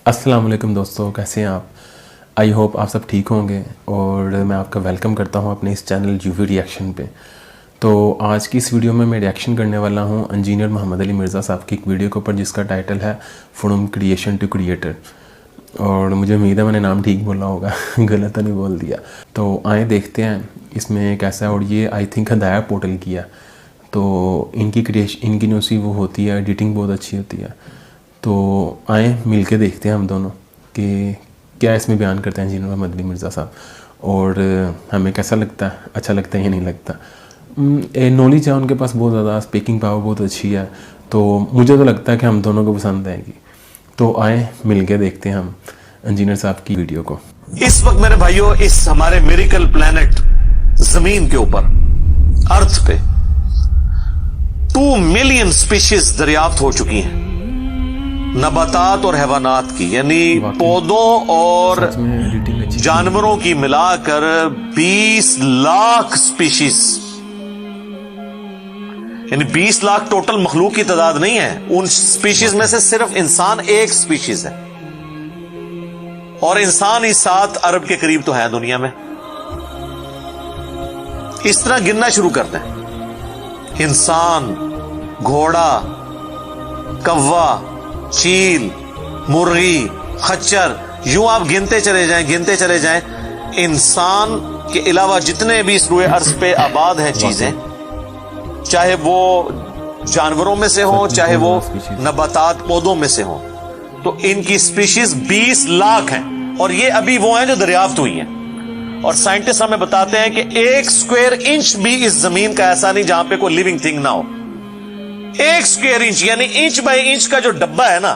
السلام علیکم دوستو، کیسے ہیں آپ؟ آئی ہوپ آپ سب ٹھیک ہوں گے اور میں آپ کا ویلکم کرتا ہوں اپنے اس چینل یووی ریئیکشن پہ۔ تو آج کی اس ویڈیو میں ریئیکشن کرنے والا ہوں انجینئر محمد علی مرزا صاحب کی ایک ویڈیو کے اوپر جس کا ٹائٹل ہے فرام کریشن ٹو کریٹر، اور مجھے امید ہے میں نے نام ٹھیک بولا ہوگا، غلط تو نہیں بول دیا۔ تو آئیں دیکھتے ہیں اس میں کیسا ہے، اور یہ آئی تھنک ہدایہ پورٹل کی ہے، تو ان کی جو سی وہ ہوتی ہے ایڈیٹنگ بہت اچھی ہوتی ہے۔ تو آئیں مل کے دیکھتے ہیں ہم دونوں کہ کیا اس میں بیان کرتے ہیں انجینئر محمد علی مرزا صاحب، اور ہمیں کیسا لگتا ہے، اچھا لگتا ہے یا نہیں لگتا۔ نالج ہے ان کے پاس بہت زیادہ، اسپیکنگ پاور بہت اچھی ہے، تو مجھے تو لگتا ہے کہ ہم دونوں کو پسند آئے گی۔ تو آئیں مل کے دیکھتے ہیں ہم انجینئر صاحب کی ویڈیو کو۔ اس وقت میرے بھائیوں اس ہمارے میریکل پلانٹ زمین کے اوپر ارتھ پہ 2 ملین سپیشیز دریافت ہو چکی ہیں، نباتات اور حیوانات کی، یعنی پودوں اور جانوروں کی ملا کر 20 لاکھ سپیشیز، یعنی 20 لاکھ ٹوٹل مخلوق کی تعداد نہیں ہے، ان سپیشیز میں سے صرف انسان ایک سپیشیز ہے، اور انسان ہی 7 ارب کے قریب تو ہے دنیا میں۔ اس طرح گننا شروع کرتے ہیں، انسان، گھوڑا، کوا، چیل، مرغی، خچر، یوں آپ گنتے چلے جائیں۔ انسان کے علاوہ جتنے بھی اس روئے ارض پہ آباد ہیں چیزیں، چاہے وہ جانوروں میں سے ہوں، چاہے وہ نباتات پودوں میں سے ہوں، تو ان کی سپیشیز 20 لاکھ ہیں، اور یہ ابھی وہ ہیں جو دریافت ہوئی ہیں۔ اور سائنٹسٹ ہمیں بتاتے ہیں کہ 1 اسکوائر انچ بھی اس زمین کا ایسا نہیں جہاں پہ کوئی لیونگ تھنگ نہ ہو۔ 1 اسکوائر انچ یعنی انچ بائی انچ کا جو ڈبہ ہے نا،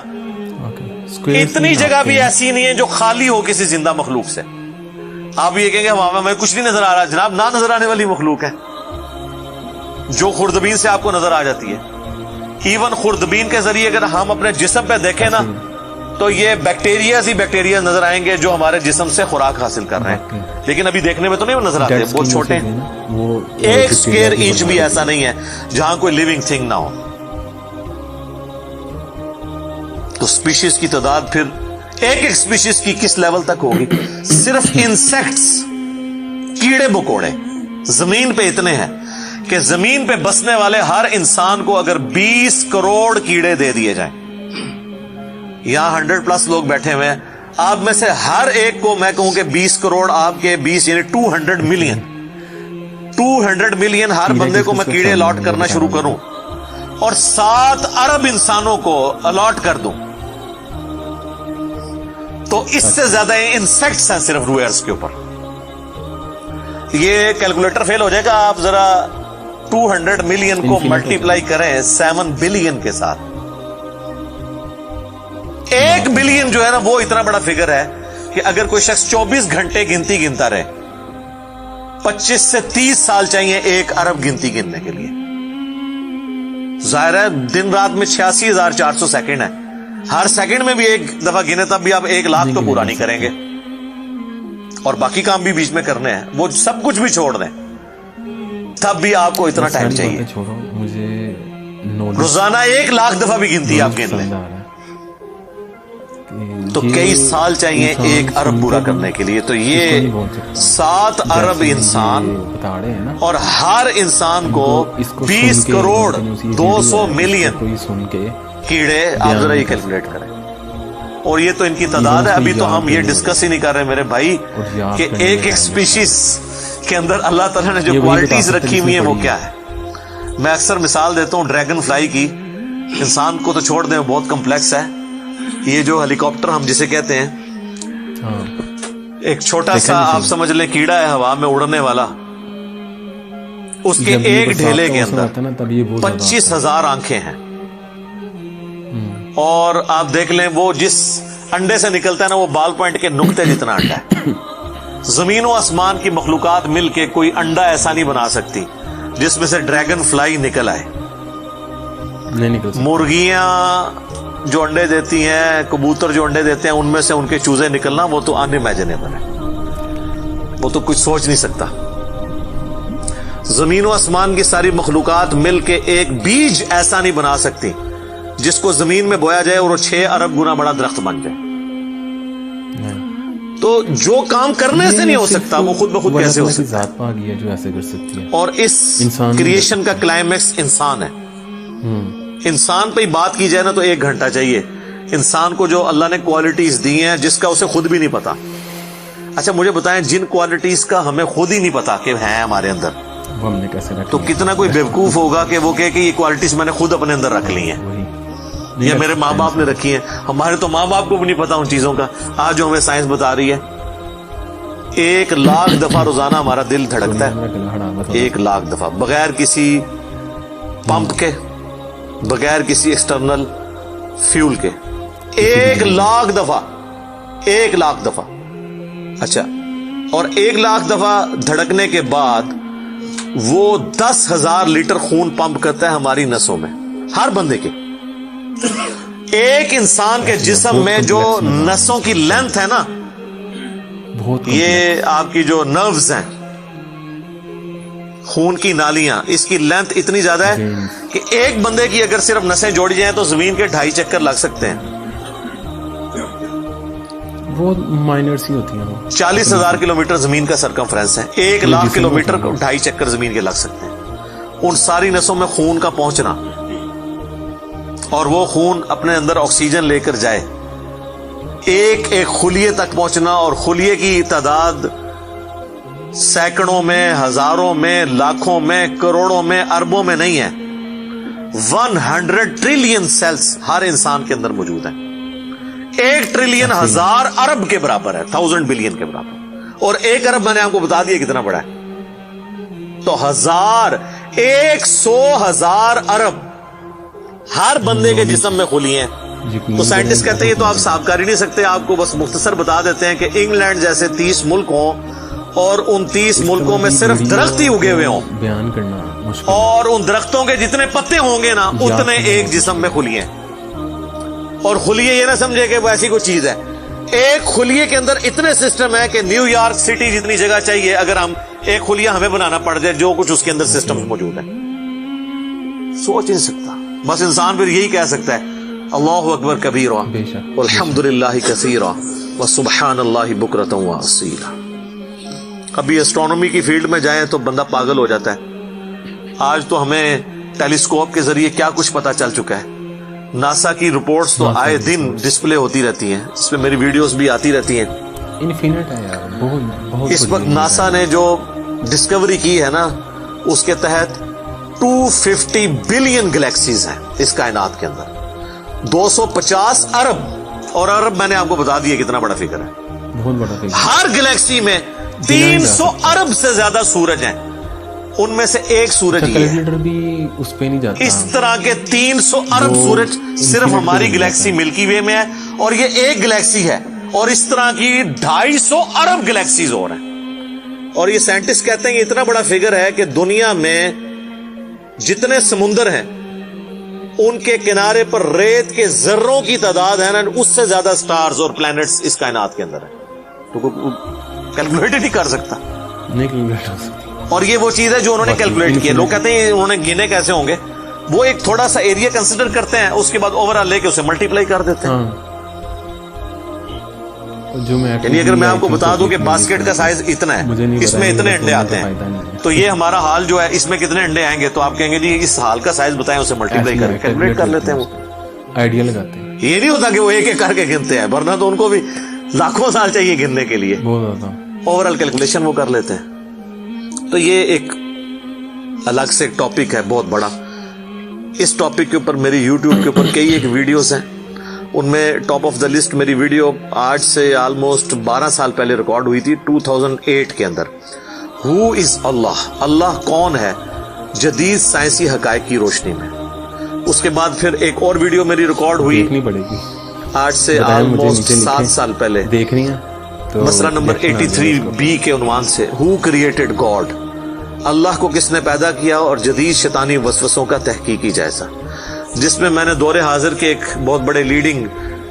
اتنی جگہ بھی ایسی نہیں ہے جو خالی ہو کسی زندہ مخلوق سے۔ آپ یہ کہیں گے ہمیں کچھ نہیں نظر آ رہا، جناب نہ نظر آنے والی مخلوق ہے جو خوردبین سے آپ کو نظر آ جاتی ہے۔ ایون خوردبین کے ذریعے اگر ہم اپنے جسم پہ دیکھیں نا، تو یہ بیکٹیریاز ہی بیکٹیریاز نظر آئیں گے جو ہمارے جسم سے خوراک حاصل کر رہے ہیں، لیکن ابھی دیکھنے میں تو نہیں نظر آتے، بہت چھوٹے ہیں۔ 1 اسکوائر انچ بھی ایسا نہیں ہے جہاں کوئی لیونگ تھنگ نہ ہو۔ تو سپیشیز کی تعداد پھر ایک سپیشیز کی کس لیول تک ہوگی؟ صرف انسیکٹس، کیڑے مکوڑے زمین پہ اتنے ہیں کہ زمین پہ بسنے والے ہر انسان کو اگر 20 کروڑ کیڑے دے دیے جائیں، یہاں 100+ لوگ بیٹھے ہوئے ہیں، آپ میں سے ہر ایک کو میں کہوں کہ 20 کروڑ آپ کے 20 یعنی 200 ملین ہر بندے کو میں کیڑے الاٹ کرنا شروع کروں اور 7 ارب انسانوں کو الاٹ کر دوں، تو اس سے زیادہ انسیکٹس ہیں صرف روئے ارض کے اوپر۔ یہ کیلکولیٹر فیل ہو جائے گا، آپ ذرا 200 ملین کو ملٹیپلائی کریں 7 بلین کے ساتھ۔ 1 بلین جو ہے نا وہ اتنا بڑا فگر ہے کہ اگر کوئی شخص 24 گھنٹے گنتی گنتا رہے، 25 سے 30 سال چاہیے 1 ارب گنتی گننے کے لیے۔ ظاہر ہے دن رات میں 86,400 سیکنڈ ہے، ہر سیکنڈ میں بھی 1 دفعہ گنے تب بھی آپ 1 لاکھ تو پورا نہیں کریں گے، اور باقی کام بھی بیچ میں کرنے ہیں، وہ سب کچھ بھی چھوڑ دیں تب بھی آپ کو اتنا ٹائم چاہیے۔ روزانہ 1 لاکھ دفعہ بھی گنتی آپ گن لیں تو کئی سال چاہیے 1 ارب پورا کرنے کے لیے۔ تو یہ 7 ارب انسان، اور ہر انسان کو 20 کروڑ 200 ملین کیڑے، آپ ذرا یہ کیلکولیٹ کریں، اور یہ تو ان کی تعداد ہے۔ ابھی تو ہم یہ ڈسکس ہی نہیں کر رہے میرے بھائی کہ ایک سپیشیز کے اندر اللہ تعالیٰ نے جو کوالٹیز رکھی ہوئی ہیں وہ کیا ہے۔ میں اکثر مثال دیتا ہوں ڈریگن فلائی کی، انسان کو تو چھوڑ دیں بہت کمپلیکس ہے۔ یہ جو ہیلی کاپٹر ہم جسے کہتے ہیں، ایک چھوٹا سا آپ سمجھ لیں کیڑا ہے ہوا میں اڑنے والا، اس کے ایک ڈھیلے کے اندر 25,000 آنکھیں ہیں، اور آپ دیکھ لیں وہ جس انڈے سے نکلتا ہے نا وہ بال پوائنٹ کے نقطے جتنا انڈا ہے۔ زمین و آسمان کی مخلوقات مل کے کوئی انڈا ایسا نہیں بنا سکتی جس میں سے ڈریگن فلائی نکل آئے۔ مرغیاں جو انڈے دیتی ہیں، کبوتر جو انڈے دیتے ہیں، ان میں سے ان کے چوزے نکلنا وہ تو ان امیجنیبل ہے، وہ تو کچھ سوچ نہیں سکتا۔ زمین و آسمان کی ساری مخلوقات مل کے ایک بیج ایسا نہیں بنا سکتی جس کو زمین میں بویا جائے اور وہ 6 ارب گنا بڑا درخت بن جائے۔ تو جو کام کرنے سے نہیں ہو سکتا وہ خود بخود کیسے ہو سکتا ذات پاک ہے جو ایسے کر سکتی ہے. اور اس کریشن کا کلائمیکس انسان ہے. انسان پہ ہی بات کی جائے نا تو 1 گھنٹہ چاہیے. انسان کو جو اللہ نے کوالٹیز دی ہیں جس کا اسے خود بھی نہیں پتا. اچھا مجھے بتائیں جن کوالٹیز کا ہمیں خود ہی نہیں پتا کہ ہیں ہمارے اندر, وہ ہم نے کیسے رکھ تو کتنا کوئی بیوقوف ہوگا کہ وہ کہے کہ یہ کوالٹیز میں نے خود اپنے اندر رکھ لی ہیں یا میرے ماں باپ نے رکھی ہیں. ہمارے تو ماں باپ کو بھی نہیں پتا ان چیزوں کا. آج جو ہمیں سائنس بتا رہی ہے 1,00,000 دفعہ روزانہ ہمارا دل دھڑکتا ہے, 1,00,000 دفعہ, بغیر کسی پمپ کے, بغیر کسی ایکسٹرنل فیول کے, 1,00,000 دفعہ, 1,00,000 دفعہ. اچھا, اور 1,00,000 دفعہ دھڑکنے کے بعد وہ 10,000 لیٹر خون پمپ کرتا ہے ہماری نسوں میں, ہر بندے کے. ایک انسان کے جسم میں جو نسوں کی لینتھ ہے نا, یہ آپ کی جو نروز ہیں, خون کی نالیاں, اس کی لینتھ اتنی زیادہ ہے کہ ایک بندے کی اگر صرف نسیں جوڑی جائیں تو زمین کے 2.5 چکر لگ سکتے ہیں. بہت مائنر سی ہوتی ہیں. 40,000 کلومیٹر زمین کا سرکمفرنس ہے, 1,00,000 کلومیٹر کو 2.5 چکر زمین کے لگ سکتے ہیں. ان ساری نسوں میں خون کا پہنچنا اور وہ خون اپنے اندر آکسیجن لے کر جائے, ایک ایک خلیے تک پہنچنا, اور خلیے کی تعداد سینکڑوں میں, ہزاروں میں, لاکھوں میں, کروڑوں میں, اربوں میں نہیں ہے. 100 ٹریلین سیلز ہر انسان کے اندر موجود ہیں. 1 ٹریلین 1,000 ارب کے برابر ہے, 1,000 بلین کے برابر. اور 1 ارب میں نے آپ کو بتا دیا کتنا بڑا ہے. تو 100,000 ارب ہر بندے کے جسم میں خلیے ہیں. تو سائنٹسٹ کہتے ہیں یہ تو آپ صاف کر ہی نہیں سکتے, آپ کو بس مختصر بتا دیتے ہیں کہ انگلینڈ جیسے 30 ملک ہوں اور ان 30 ملکوں میں صرف درخت ہی اگے ہوئے ہوں, بیان کرنا مشکل, اور ان درختوں کے جتنے پتے ہوں گے نا اتنے ایک جسم میں خلیے ہیں. اور خلیے یہ نہ سمجھے کہ وہ ایسی کوئی چیز ہے, ایک خلیے کے اندر اتنے سسٹم ہے کہ نیو یارک سٹی جتنی جگہ چاہیے اگر ہم ایک خلیہ ہمیں بنانا پڑ جائے, جو کچھ اس کے اندر سسٹم موجود ہے سوچ نہیں سکتا. بس انسان پھر یہی کہہ سکتا ہے اللہ اکبر کبیرا والحمد للہ کثیرا وسبحان اللہ بکرۃ واصیلا. ابھی ایسٹرونومی کی فیلڈ میں جائیں تو بندہ پاگل ہو جاتا ہے. آج تو ہمیں ٹیلیسکوپ کے ذریعے کیا کچھ پتا چل چکا ہے. ناسا کی رپورٹس تو آئے دن ڈسپلے ہوتی رہتی ہیں, اس میں میری ویڈیوز بھی آتی رہتی ہیں. انفینٹ ہے یار, بہت. اس وقت ناسا نے جو ڈسکوری کی ہے نا اس کے تحت 250 بلین گلیکسیز ہیں اس کائنات کے اندر, 250 ارب, اور ارب میں نے آپ کو بتا دیا کتنا بڑا فگر ہے, بہت بڑا فگر. ہر گلیکسی میں 300 ارب سے زیادہ سورج ہیں, ان میں سے ایک سورج ہی ہے. کیلکولیٹر بھی اس پہ نہیں جاتا. اس طرح کے 300 ارب سورج صرف ہماری گلیکسی ملکی وے میں ہے, اور یہ ایک گلیکسی ہے, اور اس طرح کی 250 ارب گلیکسیز اور ہیں. اور یہ سائنٹسٹ کہتے ہیں کہ اتنا بڑا فگر ہے کہ دنیا میں جتنے سمندر ہیں ان کے کنارے پر ریت کے ذروں کی تعداد ہے نا, اس سے زیادہ سٹارز اور پلانٹس اس کائنات کے اندر ہے. تو کیلکولیٹ ہی نہیں کر سکتا. اور یہ وہ چیز ہے جو انہوں نے کیلکولیٹ کی ہے. لوگ کہتے ہیں انہوں نے گنے کیسے ہوں گے, وہ ایک تھوڑا سا ایریا کنسیڈر کرتے ہیں, اس کے بعد اوور آل لے کے اسے ملٹیپلائی کر دیتے ہیں. یعنی اگر میں آپ کو بتا دوں کہ باسکٹ کا سائز اتنا ہے, اس میں اتنے انڈے آتے ہیں, تو یہ ہمارا حال جو ہے اس میں کتنے انڈے آئیں گے, تو آپ کہیں گے جی اس حال کا سائز بتائیں, اسے ملٹیپلائی کریں, کیلکولیٹ کر لیتے ہیں. وہ آئیڈیا لگاتے ہیں. یہ نہیں ہوتا کہ وہ ایک ایک کر کے گنتے ہیں, ورنہ تو ان کو بھی لاکھوں سال چاہیے گننے کے لیے. اوور آل کیلکولیشن وہ کر لیتے ہیں. تو یہ ایک الگ سے ایک ٹاپک ہے بہت بڑا. اس ٹاپک کے اوپر میری یوٹیوب کے اوپر کئی ایک ویڈیوز ہیں, ان میں ٹاپ آف دا لسٹ میری ویڈیو آج سے آلموسٹ 12 سال پہلے ریکارڈ ہوئی تھی 2008 کے اندر. ہو از اللہ, اللہ کون ہے جدید سائنسی حقائق کی روشنی میں. اس کے بعد پھر ایک اور ویڈیو میری ریکارڈ ہوئی آج سے آلموسٹ 7 سال پہلے, دیکھنی ہے مسئلہ نمبر 83B کے عنوان سے, ہو کریٹڈ گاڈ, اللہ کو کس نے پیدا کیا اور جدید شیطانی وسوسوں کا تحقیقی جائزہ, جس میں نے دور حاضر کے ایک بہت بڑے leading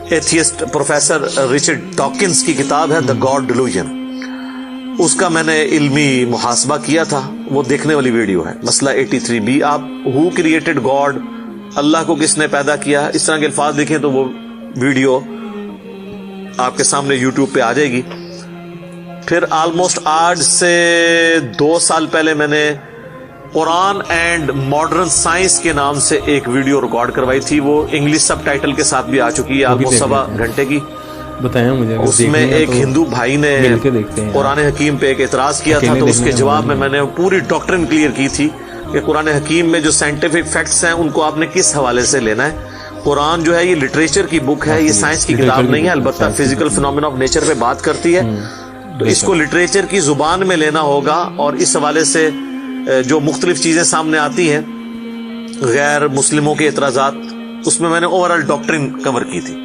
atheist professor Richard Dawkins کی کتاب ہے دا گاڈ ڈیلوژن, اس کا میں نے علمی محاسبہ کیا تھا, وہ دیکھنے والی ویڈیو ہے. مسئلہ 83B, آپ ہو کریٹڈ گاڈ, اللہ کو کس نے پیدا کیا, اس طرح کے الفاظ لکھیں تو وہ ویڈیو آپ کے سامنے یوٹیوب پہ آ جائے گی. پھر آلموسٹ آج سے 2 سال پہلے میں نے قرآن اینڈ ماڈرن سائنس کے نام سے ایک ویڈیو ریکارڈ کروائی تھی. وہ انگلش سب ٹائٹل کے ساتھ بھی آ چکی ہے, آلموسٹ 1.25 گھنٹے کی. بتائیں مجھے, اس میں ایک ہندو بھائی نے قرآن حکیم پہ ایک اعتراض کیا تھا, تو اس کے جواب میں نے پوری ڈاکٹرن کلیئر کی تھی کہ قرآن حکیم میں جو سائنٹیفک فیکٹس ہیں ان کو آپ نے کس حوالے سے لینا ہے. قرآن جو ہے یہ لٹریچر کی بک ہے, یہ سائنس کی کتاب نہیں ہے, البتہ فزیکل فینومینا آف نیچر پہ بات کرتی ہے, تو اس کو لٹریچر کی زبان میں لینا ہوگا. اور اس حوالے سے جو مختلف چیزیں سامنے آتی ہیں غیر مسلموں کے اعتراضات, اس میں نے اوورآل ڈاکٹرن کور کی تھی.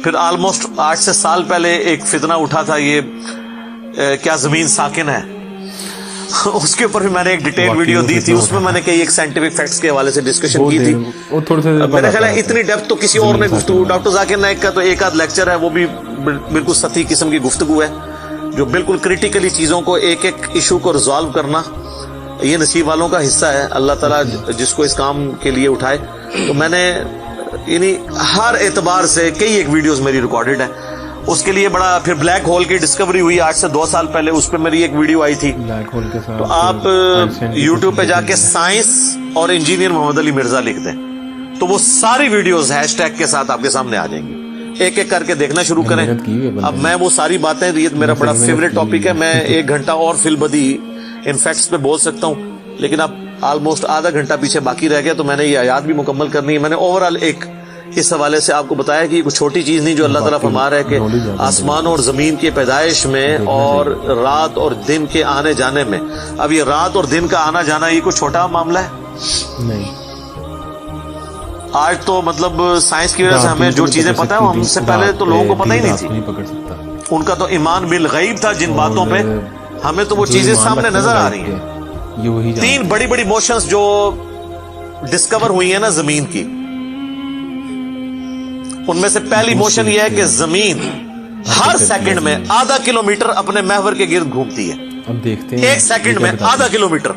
پھر آلموسٹ 8 سے سال پہلے ایک فتنہ اٹھا تھا, یہ کیا زمین ساکن ہے, اس کے اوپر بھی میں نے ایک ڈیٹیل ویڈیو دی تھی. اس میں نے کئی ایک سائنٹیفک فیکٹس کے حوالے سے ڈسکشن کی تھی. میرا خیال ہے اتنی ڈیپتھ تو کسی اور نے گفتگو, ڈاکٹر ذاکر نائک کا تو ایک آدھ لیکچر ہے, وہ بھی بالکل سطحی قسم کی گفتگو ہے, جو بالکل کریٹیکلی چیزوں کو ایک ایک ایشو کو ریزالو کرنا یہ نصیب والوں کا حصہ ہے. اللہ تعالیٰ جس کو اس کام کے لیے اٹھائے. تو میں نے یعنی ہر اعتبار سے کئی ایک ویڈیوز میری ریکارڈڈ ہیں. اس کے لیے بڑا پھر بلیک ہول کی ڈسکوری ہوئی آج سے 2 سال پہلے, اس پہ میری ایک ویڈیو آئی تھی. تو آپ یوٹیوب پہ جا کے سائنس اور انجینئر محمد علی مرزا لکھ دیں تو وہ ساری ویڈیوز ہیش ٹیگ کے ساتھ آپ کے سامنے آ جائیں گی. ایک ایک کر کے دیکھنا شروع کریں. اب میں وہ ساری باتیں, یہ میرا بڑا فیوریٹ ٹاپک ہے, میں 1 گھنٹہ اور فی البدی ان فیکٹس پہ بول سکتا ہوں, لیکن اب آلموسٹ آدھا گھنٹہ پیچھے باقی رہ گیا, تو میں نے یہ آیات بھی مکمل کرنی ہے. میں نے اوورآل ایک اس حوالے سے آپ کو بتایا کہ یہ کوئی چھوٹی چیز نہیں جو اللہ تعالیٰ فرما رہا ہے کہ آسمان اور زمین کی پیدائش میں اور رات اور دن کے آنے جانے میں. اب یہ رات اور دن کا آنا جانا یہ کوئی چھوٹا معاملہ ہے نہیں. آج تو مطلب سائنس کی وجہ سے ہمیں جو چیزیں پتہ ہیں, ہم سے پہلے تو لوگوں کو پتہ ہی نہیں تھی. ان کا تو ایمان بالغیب تھا جن باتوں پہ, ہمیں تو وہ چیزیں سامنے نظر آ رہی ہیں. 3 بڑی بڑی موشنز جو ڈسکور ہوئی ہیں نا زمین کی, ان میں سے پہلی موشن یہ ہے کہ زمین ہر سیکنڈ میں آدھا کلومیٹر اپنے محور کے گرد گھومتی ہے. اب دیکھتے ہیں 1 سیکنڈ میں آدھا کلومیٹر,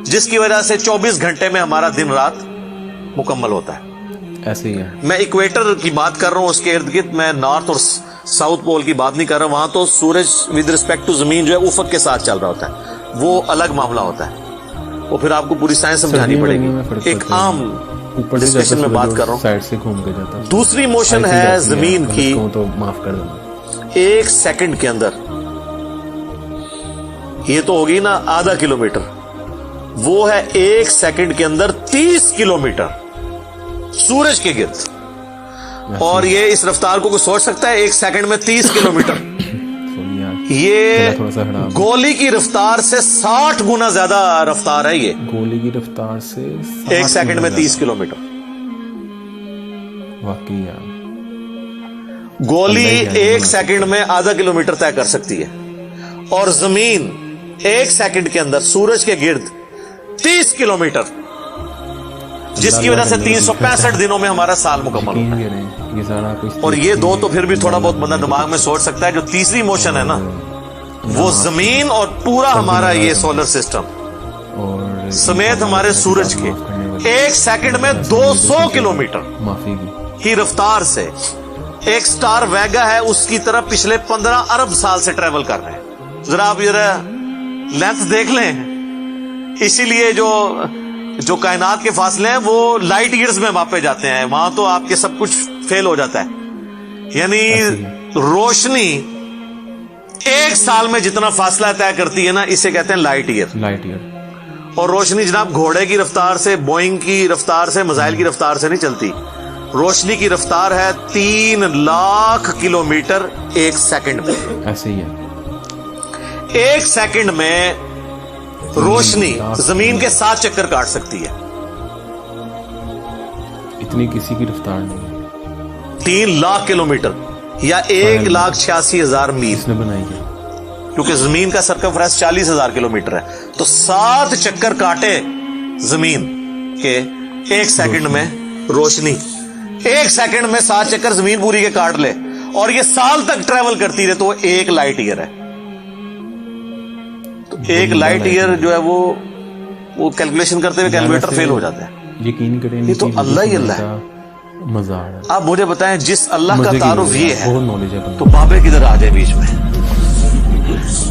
جس کی وجہ سے 24 گھنٹے میں ہمارا دن رات مکمل ہوتا ہے. ایسے ہی ہے. میں ایکویٹر کی بات کر رہا ہوں, اس کے ارد گرد, میں نارتھ اور ساؤتھ پول کی بات نہیں کر رہا. وہاں تو سورج ود ریسپیکٹ ٹو زمین جو ہے افق کے ساتھ چل رہا ہوتا ہے, وہ الگ معاملہ ہوتا ہے, وہ پھر آپ کو پوری سائنس سمجھانی پڑے گی. ایک عام ڈسکشن میں بات کر رہا ہوں. سائڈ سے گھوم کے جاتا. دوسری موشن ہے زمین کی, تو معاف کر دوں, 1 سیکنڈ کے اندر, یہ تو ہوگی نا آدھا کلومیٹر, وہ ہے 1 سیکنڈ کے اندر 30 کلومیٹر سورج کے گرد. اور یہ اس رفتار کو کوئی سوچ سکتا ہے 1 سیکنڈ میں 30 کلومیٹر؟ یہ گولی کی رفتار سے 60 گنا زیادہ رفتار ہے. یہ گولی کی رفتار سے 1 سیکنڈ میں 30 کلومیٹر. واقعی گولی 1 سیکنڈ میں آدھا کلومیٹر طے کر سکتی ہے, اور زمین 1 سیکنڈ کے اندر سورج کے گرد 30 کلومیٹر, جس کی وجہ سے 365 دنوں میں ہمارا سال مکمل ہوتا ہے. اور یہ 2 تو پھر بھی تھوڑا بہت بندہ دماغ میں سوچ سکتا ہے. جو تیسری موشن ہے نا, وہ زمین اور پورا ہمارا یہ سولر سسٹم سمیت ہمارے سورج کے 1 سیکنڈ میں 200 کلومیٹر کی رفتار سے ایک سٹار ویگا ہے, اس کی طرف پچھلے 15 ارب سال سے ٹریول کر رہے ہیں. ذرا آپ ذرا لینتھ دیکھ لیں. اسی لیے جو کائنات کے فاصلے ہیں وہ لائٹ ایئرز میں ماپے جاتے ہیں. وہاں تو آپ کے سب کچھ فیل ہو جاتا ہے. یعنی روشنی 1 سال میں جتنا فاصلہ طے کرتی ہے نا, اسے کہتے ہیں لائٹ ایئر. اور روشنی جناب گھوڑے کی رفتار سے, بوئنگ کی رفتار سے, میزائل کی رفتار سے نہیں چلتی. روشنی کی رفتار ہے 3 لاکھ کلومیٹر 1 سیکنڈ میں. ایسے ہی ہے. 1 سیکنڈ میں روشنی زمین کے 7 چکر کاٹ سکتی ہے. اتنی کسی کی رفتار نہیں. 3 لاکھ کلومیٹر یا 1,86,000 میل اس نے بنائی ہے, کیونکہ زمین کا سرکمفرنس 40,000 کلومیٹر ہے. تو 7 چکر کاٹے زمین کے 1 سیکنڈ میں روشنی, 1 سیکنڈ میں 7 چکر زمین پوری کے کاٹ لے, اور یہ سال تک ٹریول کرتی رہے, تو وہ 1 لائٹ ایئر ہے. تو 1 لائٹ ایئر جو ہے وہ کیلکولیشن کرتے ہوئے کیلکولیٹر فیل ہو جاتا ہے. یقین کریں یہ تو اللہ ہی اللہ ہے. آپ مجھے بتائیں, جس اللہ کا تعارف یہ ہے تو بابے کدھر آ جائے بیچ میں.